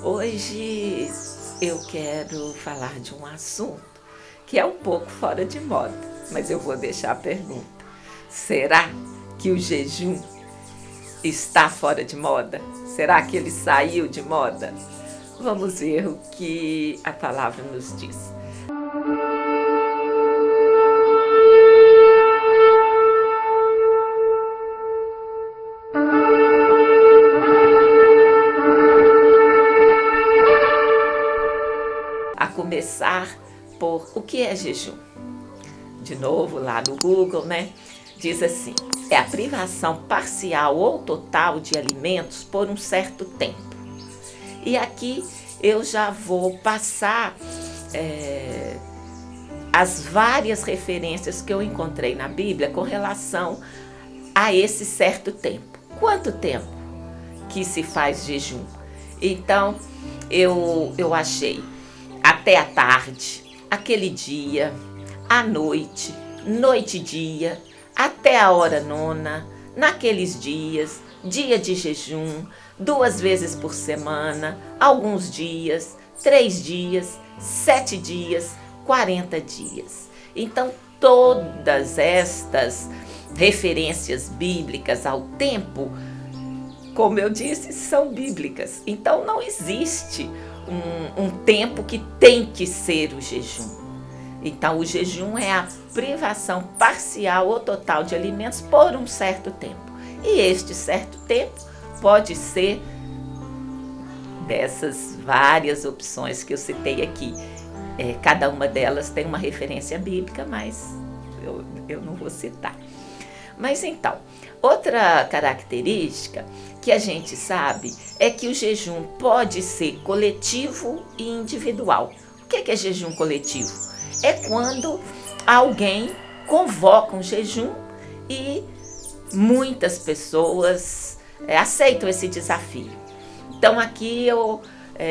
Hoje eu quero falar de um assunto que é um pouco fora de moda, mas eu vou deixar a pergunta. Será que o jejum está fora de moda? Será que ele saiu de moda? Vamos ver o que a palavra nos diz. A começar por o que é jejum. De novo, lá no Google, né? Diz assim: é a privação parcial ou total de alimentos por um certo tempo. E aqui eu já vou passar as várias referências que eu encontrei na Bíblia com relação a esse certo tempo. Quanto tempo que se faz jejum? Então, eu achei até a tarde, aquele dia, à noite, noite e dia, até a hora nona, naqueles dias, dia de jejum, 2 vezes por semana, alguns dias, 3 dias, 7 dias, 40 dias. Então, todas estas referências bíblicas ao tempo, como eu disse, são bíblicas. Então, não existe um tempo que tem que ser o jejum. Então, o jejum é a privação parcial ou total de alimentos por um certo tempo. E este certo tempo pode ser dessas várias opções que eu citei aqui. Cada uma delas tem uma referência bíblica, mas eu não vou citar. Mas então, outra característica que a gente sabe é que o jejum pode ser coletivo e individual. O que é jejum coletivo? É quando alguém convoca um jejum e muitas pessoas aceitam esse desafio. Então aqui eu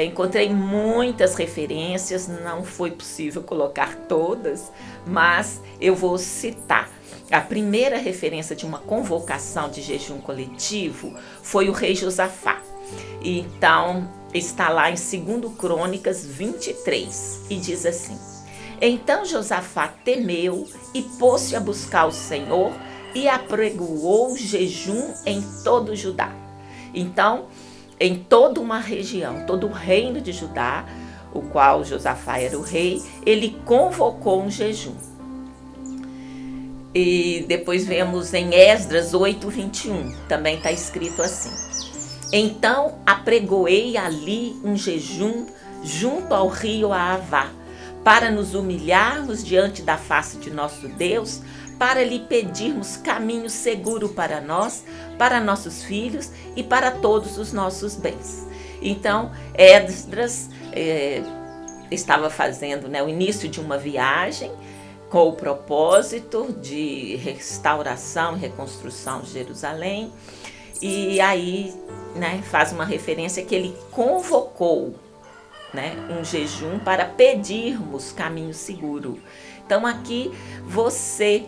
encontrei muitas referências, não foi possível colocar todas, mas eu vou citar. A primeira referência de uma convocação de jejum coletivo foi o rei Josafá. Então está lá em 2 Crônicas 23 e diz assim: então Josafá temeu e pôs-se a buscar o Senhor e apregoou jejum em todo Judá. Então, em toda uma região, todo o reino de Judá, o qual Josafá era o rei, ele convocou um jejum. E depois vemos em Esdras 8:21, também está escrito assim: então apregoei ali um jejum junto ao rio Ahavá, para nos humilharmos diante da face de nosso Deus, para lhe pedirmos caminho seguro para nós, para nossos filhos e para todos os nossos bens. Então, Esdras estava fazendo o início de uma viagem com o propósito de restauração e reconstrução de Jerusalém, e aí faz uma referência que ele convocou um jejum para pedirmos caminho seguro. Então aqui você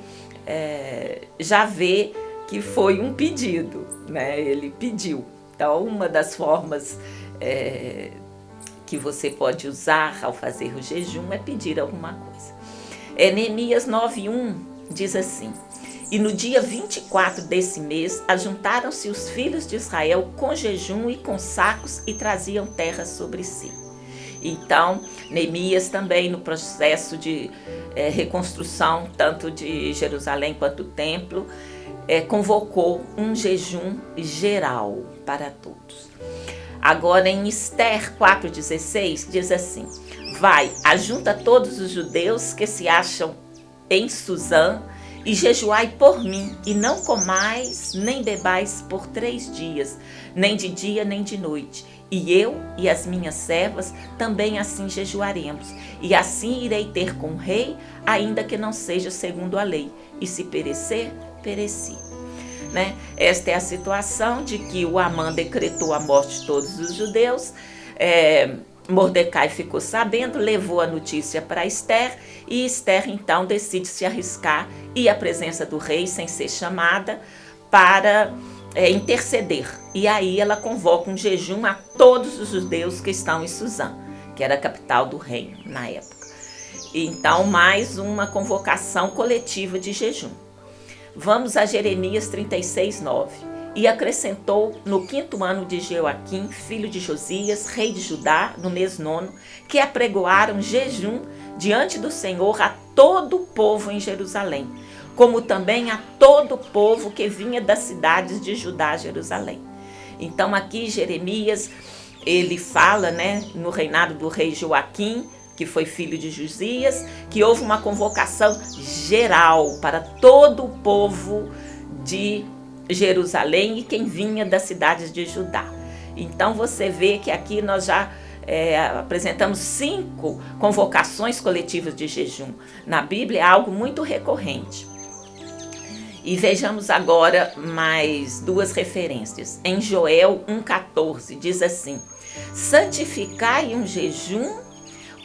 já vê que foi um pedido, ele pediu. Então uma das formas que você pode usar ao fazer o jejum é pedir alguma coisa. Neemias 9:1 diz assim: e no dia 24 desse mês ajuntaram-se os filhos de Israel com jejum e com sacos e traziam terra sobre si. Então, Neemias também no processo de reconstrução, tanto de Jerusalém quanto do templo, convocou um jejum geral para todos. Agora em Ester 4:16 diz assim: vai, ajunta todos os judeus que se acham em Suzã e jejuai por mim, e não comais nem bebais por 3 dias, nem de dia nem de noite. E eu e as minhas servas também assim jejuaremos, e assim irei ter com o rei, ainda que não seja segundo a lei, e se perecer, pereci. Esta é a situação de que o Amã decretou a morte de todos os judeus. Mordecai ficou sabendo, levou a notícia para Ester, e Ester então decide se arriscar, ir à presença do rei sem ser chamada, para interceder. E aí ela convoca um jejum a todos os judeus que estão em Suzã, que era a capital do reino na época. Então, mais uma convocação coletiva de jejum. Vamos a Jeremias 36:9. E acrescentou no 5º ano de Joaquim, filho de Josias, rei de Judá, no mês 9, que apregoaram jejum diante do Senhor a todo o povo em Jerusalém, como também a todo o povo que vinha das cidades de Judá a Jerusalém. Então aqui Jeremias, ele fala, no reinado do rei Joaquim, que foi filho de Josias, que houve uma convocação geral para todo o povo de Jerusalém e quem vinha das cidades de Judá. Então você vê que aqui nós já apresentamos 5 convocações coletivas de jejum. Na Bíblia é algo muito recorrente. E vejamos agora mais 2 referências. Em Joel 1,14 diz assim: santificai um jejum,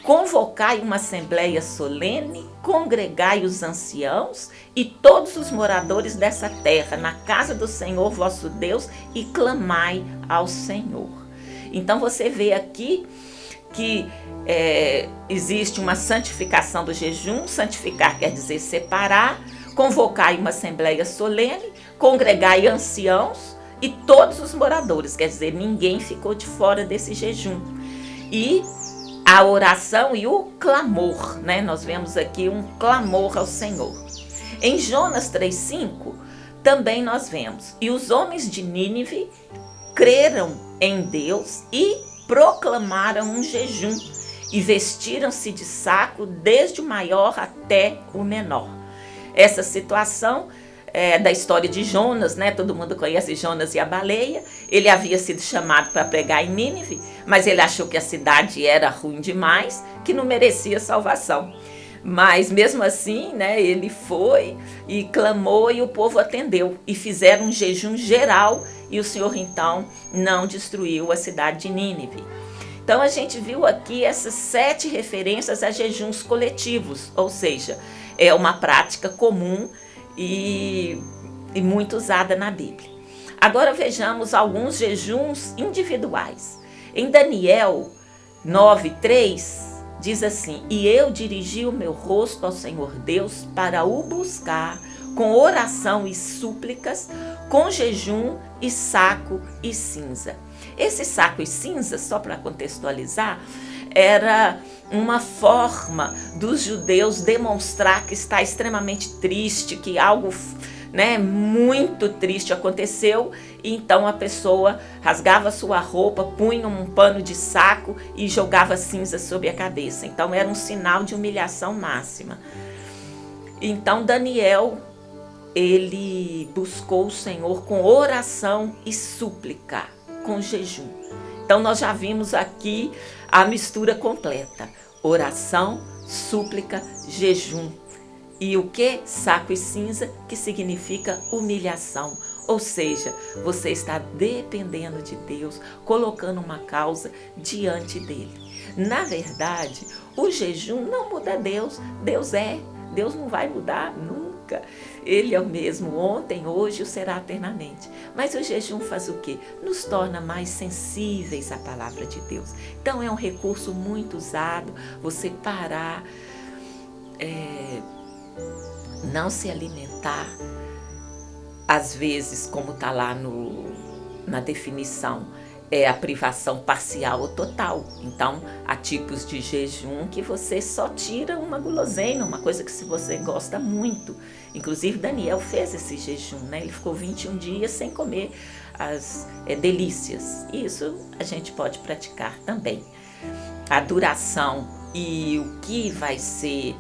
convocai uma assembleia solene, congregai os anciãos e todos os moradores dessa terra na casa do Senhor vosso Deus e clamai ao Senhor. Então você vê aqui que existe uma santificação do jejum. Santificar quer dizer separar. Convocai uma assembleia solene, congregai anciãos e todos os moradores, quer dizer, ninguém ficou de fora desse jejum. E a oração e o clamor, nós vemos aqui um clamor ao Senhor. Em Jonas 3,5 também nós vemos: e os homens de Nínive creram em Deus e proclamaram um jejum e vestiram-se de saco desde o maior até o menor. Essa situação da história de Jonas, todo mundo conhece Jonas e a baleia. Ele havia sido chamado para pregar em Nínive, mas ele achou que a cidade era ruim demais, que não merecia salvação. Mas mesmo assim, ele foi e clamou e o povo atendeu. E fizeram um jejum geral e o Senhor então não destruiu a cidade de Nínive. Então a gente viu aqui essas 7 referências a jejuns coletivos, ou seja, é uma prática comum e muito usada na Bíblia. Agora vejamos alguns jejuns individuais. Em Daniel 9:3 diz assim: e eu dirigi o meu rosto ao Senhor Deus para o buscar com oração e súplicas, com jejum e saco e cinza. Esse saco e cinza, só para contextualizar, era uma forma dos judeus demonstrar que está extremamente triste, que algo muito triste aconteceu, e então a pessoa rasgava sua roupa, punha um pano de saco e jogava cinza sobre a cabeça. Então era um sinal de humilhação máxima. Então Daniel, ele buscou o Senhor com oração e súplica, com jejum. Então nós já vimos aqui a mistura completa: oração, súplica, jejum. E o que? Saco e cinza, que significa humilhação. Ou seja, você está dependendo de Deus, colocando uma causa diante dele. Na verdade, o jejum não muda Deus. Deus não vai mudar nunca. Ele é o mesmo ontem, hoje e será eternamente. Mas o jejum faz o quê? Nos torna mais sensíveis à palavra de Deus. Então é um recurso muito usado, você parar, não se alimentar, às vezes, como está lá na definição, é a privação parcial ou total. Então, há tipos de jejum que você só tira uma guloseima, uma coisa que se você gosta muito. Inclusive, Daniel fez esse jejum, Ele ficou 21 dias sem comer as delícias. Isso a gente pode praticar também. A duração e o que vai ser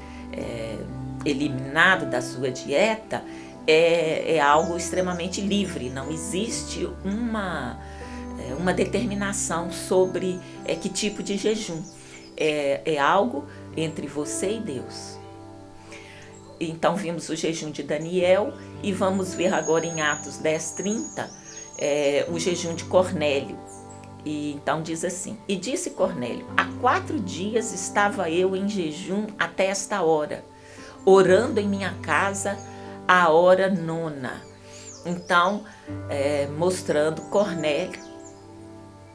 eliminado da sua dieta é algo extremamente livre. Não existe uma determinação sobre que tipo de jejum. É algo entre você e Deus. Então vimos o jejum de Daniel e vamos ver agora em Atos 10:30 o jejum de Cornélio. E então diz assim: e disse Cornélio: há 4 dias estava eu em jejum até esta hora, orando em minha casa à hora 9. Então, mostrando Cornélio,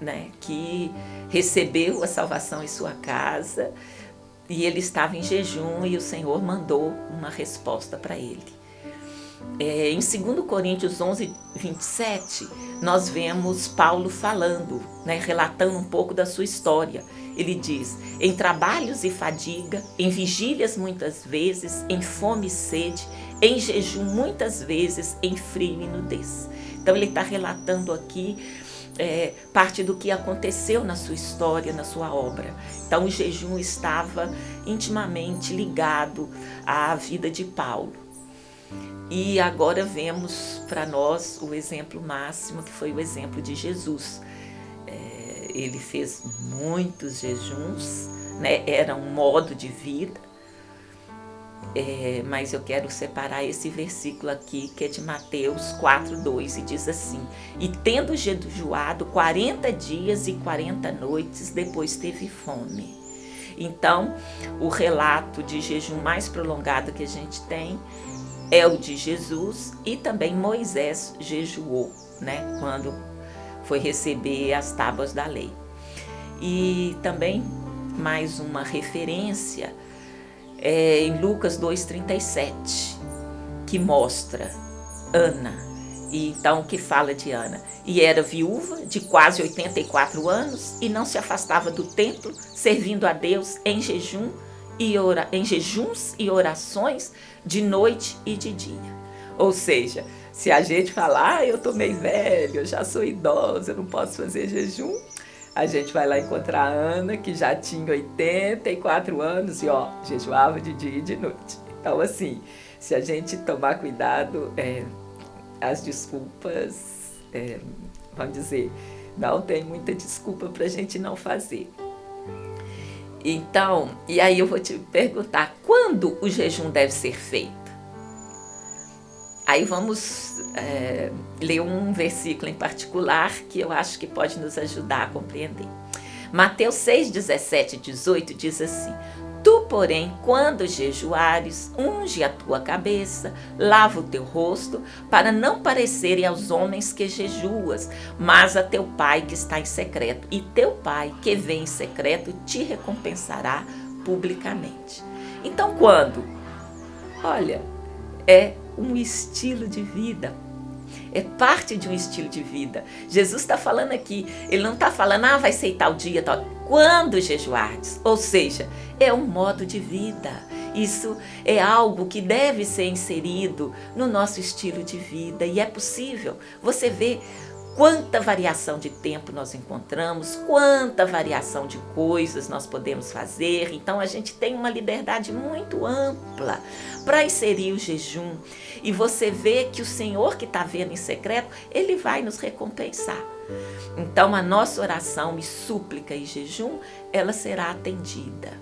né, que recebeu a salvação em sua casa, e ele estava em jejum e o Senhor mandou uma resposta para ele. Em 2 Coríntios 11, 27, nós vemos Paulo falando, né, relatando um pouco da sua história. Ele diz: em trabalhos e fadiga, em vigílias muitas vezes, em fome e sede, em jejum muitas vezes, em frio e nudez. Então ele está relatando aqui parte do que aconteceu na sua história, na sua obra. Então o jejum estava intimamente ligado à vida de Paulo. E agora vemos para nós o exemplo máximo, que foi o exemplo de Jesus. Ele fez muitos jejuns, né? Era um modo de vida. Mas eu quero separar esse versículo aqui, que é de Mateus 4:2, e diz assim: e tendo jejuado 40 dias e 40 noites, depois teve fome. Então, o relato de jejum mais prolongado que a gente tem é o de Jesus, e também Moisés jejuou, né, quando foi receber as tábuas da lei. E também mais uma referência em Lucas 2,37, que mostra Ana, e então que fala de Ana. E era viúva de quase 84 anos e não se afastava do templo, servindo a Deus em jejuns e orações de noite e de dia. Ou seja, se a gente falar, eu tô meio velho, eu já sou idosa, eu não posso fazer jejum, a gente vai lá encontrar a Ana, que já tinha 84 anos e jejuava de dia e de noite. Então, assim, se a gente tomar cuidado, as desculpas, vamos dizer, não tem muita desculpa para a gente não fazer. Então, e aí eu vou te perguntar, quando o jejum deve ser feito? Aí vamos ler um versículo em particular que eu acho que pode nos ajudar a compreender. Mateus 6, 17 e 18 diz assim: tu, porém, quando jejuares, unge a tua cabeça, lava o teu rosto, para não parecerem aos homens que jejuas, mas a teu Pai que está em secreto. E teu Pai que vem em secreto te recompensará publicamente. Então, quando? Olha, é um estilo de vida. É parte de um estilo de vida. Jesus está falando aqui, ele não está falando, vai ser tal dia, tal. Quando jejuardes, ou seja, é um modo de vida. Isso é algo que deve ser inserido no nosso estilo de vida, e é possível. Você vê quanta variação de tempo nós encontramos, quanta variação de coisas nós podemos fazer. Então a gente tem uma liberdade muito ampla para inserir o jejum. E você vê que o Senhor que está vendo em secreto, Ele vai nos recompensar. Então a nossa oração e súplica e jejum, ela será atendida.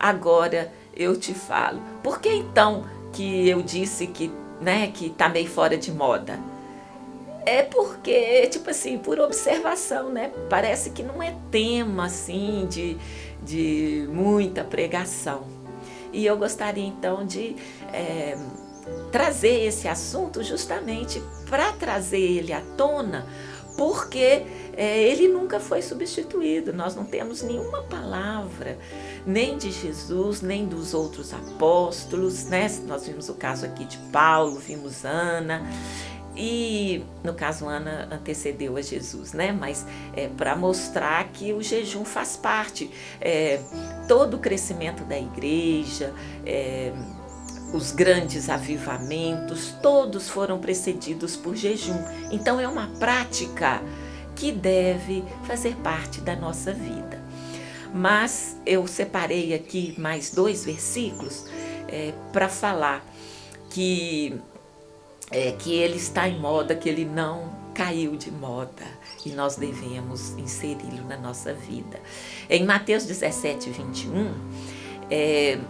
Agora eu te falo, por que então que eu disse que está meio fora de moda? É porque, tipo assim, por observação, né? Parece que não é tema, assim, de muita pregação. E eu gostaria, então, de trazer esse assunto justamente para trazer ele à tona, porque ele nunca foi substituído. Nós não temos nenhuma palavra, nem de Jesus, nem dos outros apóstolos, né? Nós vimos o caso aqui de Paulo, vimos Ana. E, no caso, Ana antecedeu a Jesus, né? Mas para mostrar que o jejum faz parte. Todo o crescimento da igreja, os grandes avivamentos, todos foram precedidos por jejum. Então, é uma prática que deve fazer parte da nossa vida. Mas eu separei aqui mais 2 versículos para falar que ele está em moda, que ele não caiu de moda, e nós devemos inseri-lo na nossa vida. Em Mateus 17, 21,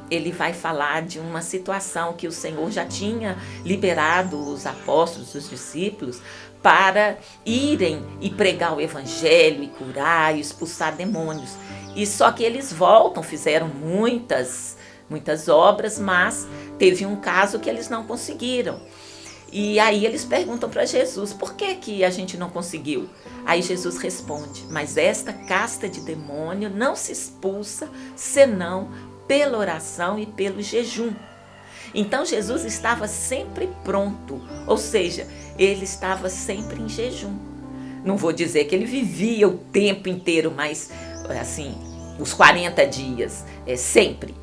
ele vai falar de uma situação que o Senhor já tinha liberado os apóstolos, os discípulos, para irem e pregar o evangelho, e curar, e expulsar demônios. E só que eles voltam, fizeram muitas obras, mas teve um caso que eles não conseguiram. E aí eles perguntam para Jesus, por que que a gente não conseguiu? Aí Jesus responde, mas esta casta de demônio não se expulsa senão pela oração e pelo jejum. Então Jesus estava sempre pronto, ou seja, ele estava sempre em jejum. Não vou dizer que ele vivia o tempo inteiro, mas assim, os 40 dias, sempre.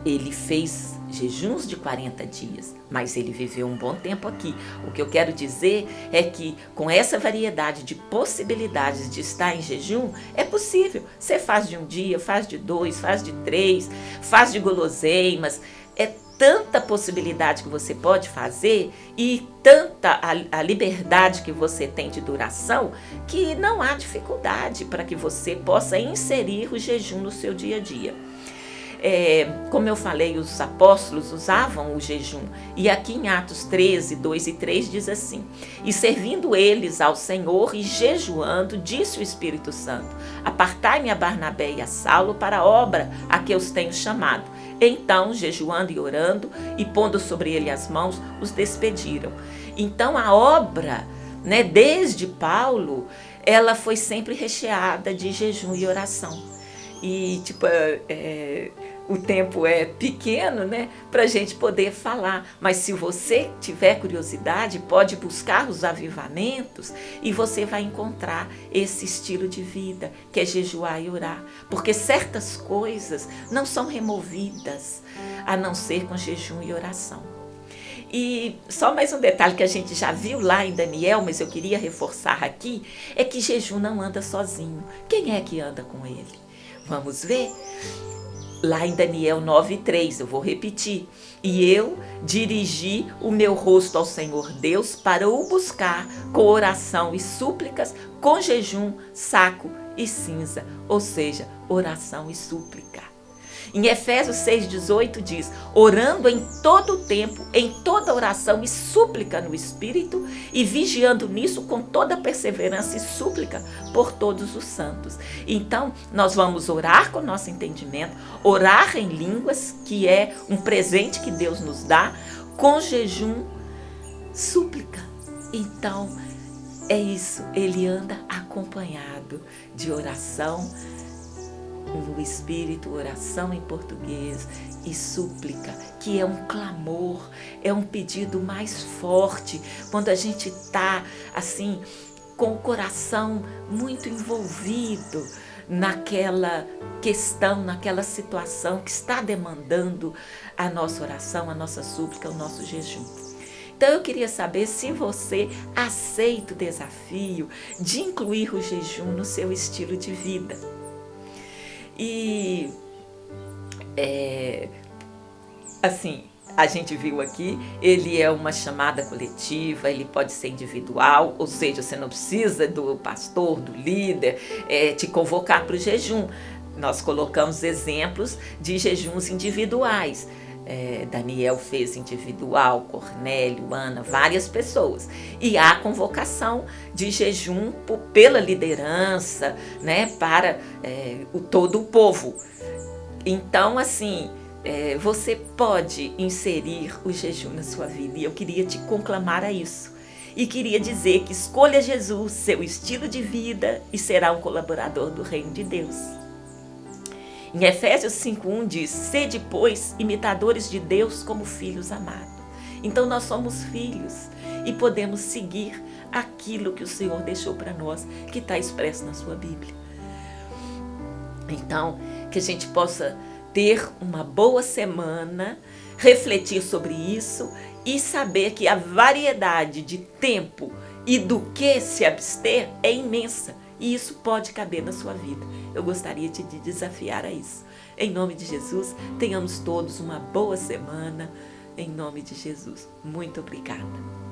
Ele fez jejuns de 40 dias, mas ele viveu um bom tempo aqui. O que eu quero dizer é que com essa variedade de possibilidades de estar em jejum, é possível. Você faz de um dia, faz de 2, faz de 3, faz de guloseimas, é tanta possibilidade que você pode fazer e tanta a liberdade que você tem de duração que não há dificuldade para que você possa inserir o jejum no seu dia a dia. Como eu falei, os apóstolos usavam o jejum. E aqui em Atos 13, 2 e 3 diz assim: e servindo eles ao Senhor e jejuando, disse o Espírito Santo: apartai-me a Barnabé e a Saulo para a obra a que os tenho chamado. Então, jejuando e orando e pondo sobre ele as mãos, os despediram. Então a obra, desde Paulo, ela foi sempre recheada de jejum e oração. E o tempo é pequeno, para a gente poder falar. Mas se você tiver curiosidade, pode buscar os avivamentos e você vai encontrar esse estilo de vida, que é jejuar e orar. Porque certas coisas não são removidas, a não ser com jejum e oração. E só mais um detalhe que a gente já viu lá em Daniel, mas eu queria reforçar aqui, é que jejum não anda sozinho. Quem é que anda com ele? Vamos ver? Lá em Daniel 9:3, eu vou repetir. E eu dirigi o meu rosto ao Senhor Deus para o buscar com oração e súplicas, com jejum, saco e cinza, ou seja, oração e súplica. Em Efésios 6,18 diz: orando em todo o tempo, em toda oração e súplica no Espírito, e vigiando nisso com toda perseverança e súplica por todos os santos. Então, nós vamos orar com nosso entendimento, orar em línguas, que é um presente que Deus nos dá, com jejum, súplica. Então, é isso, ele anda acompanhado de oração no Espírito, oração em português e súplica, que é um clamor, é um pedido mais forte, quando a gente está assim, com o coração muito envolvido naquela questão, naquela situação que está demandando a nossa oração, a nossa súplica, o nosso jejum. Então eu queria saber se você aceita o desafio de incluir o jejum no seu estilo de vida. E, assim, a gente viu aqui, ele é uma chamada coletiva, ele pode ser individual, ou seja, você não precisa do pastor, do líder, te convocar para o jejum. Nós colocamos exemplos de jejuns individuais. Daniel fez individual, Cornélio, Ana, várias pessoas. E há convocação de jejum pela liderança, para todo o povo. Então, assim, você pode inserir o jejum na sua vida. E eu queria te conclamar a isso. E queria dizer que escolha Jesus, seu estilo de vida, e será um colaborador do reino de Deus. Em Efésios 5:1 diz: sede, pois, imitadores de Deus como filhos amados. Então nós somos filhos e podemos seguir aquilo que o Senhor deixou para nós, que está expresso na sua Bíblia. Então, que a gente possa ter uma boa semana, refletir sobre isso e saber que a variedade de tempo e do que se abster é imensa. E isso pode caber na sua vida. Eu gostaria de te desafiar a isso. Em nome de Jesus, tenhamos todos uma boa semana. Em nome de Jesus. Muito obrigada.